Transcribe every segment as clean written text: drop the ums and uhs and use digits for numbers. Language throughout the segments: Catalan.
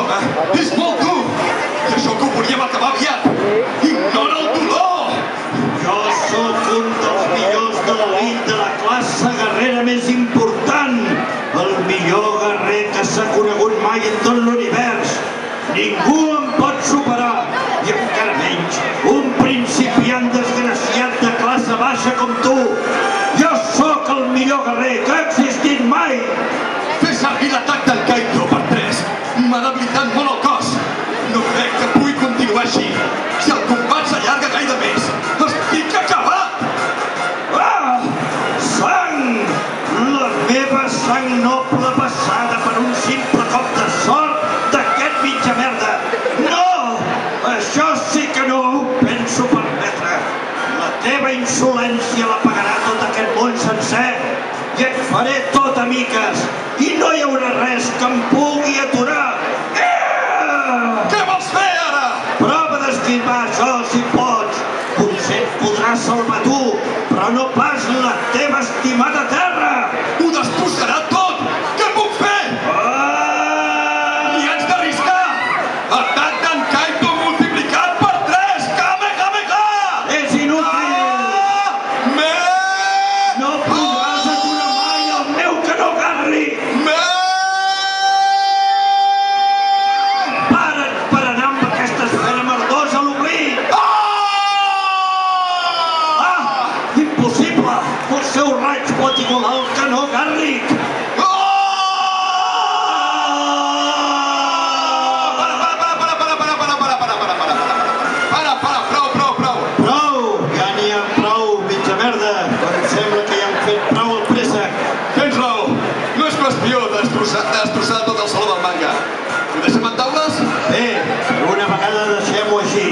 home, és molt dur. I això que ho volíem acabar aviat. Ignora el dolor. Jo sóc un dels millors de l'elit de la classe guerrera més important. El millor guerrer que s'ha conegut mai en tot l'univers. Ningú em pot superar. I encara menys un principiant desgraciat de classe baixa com tu. Jo sóc el millor guerrer que ha existit mai. Fer servir l'atac del Kaito per 3 m'ha debilitat molt el cos. No crec que pugui continuar així. Si el combat s'allarga gaire més, estic acabat! Ah! Sang! La meva sang noble passada per un simple cop de sort d'aquest mitja merda. No! Això sí que no ho penso permetre. La teva insolència la pagarà tot aquest món sencer i et faré tot amiques i no hi haurà res que em pugui aturar. Què vols fer ara? Prova d'esquivar això si pots. Potser et podràs salvar tu, però no pas la teva estimada terra. Ho destrossarà tot! Què puc fer? Li haig d'arriscar! Atac d'en Kaito multiplicat per 3! Kamehameha! És inútil! No podràs aturar mai el meu Kanogarri! Para't per anar amb aquesta esfera merdosa a l'oblit! Impossible! El seu raig pot igualar el Kanogarri! Prou! Ja n'hi ha prou, mitja merda! Em sembla que ja hem fet prou el préssec. Tens raó! No és qüestió de destrossar tot el saló del manga. Ho deixem en taules? Bé, per una vegada deixem-ho així.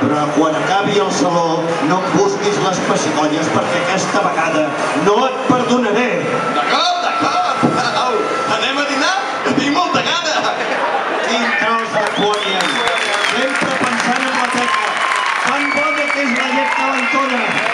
Però quan acabi el saló no em busquis les pessigolles perquè aquesta vegada no et perdonaré. D'acord, d'acord! Au, anem a dinar? Que tinc molta gana! Quin tros de quònia! Sempre pensant en la tecla. Tan bona que és la llet calentona!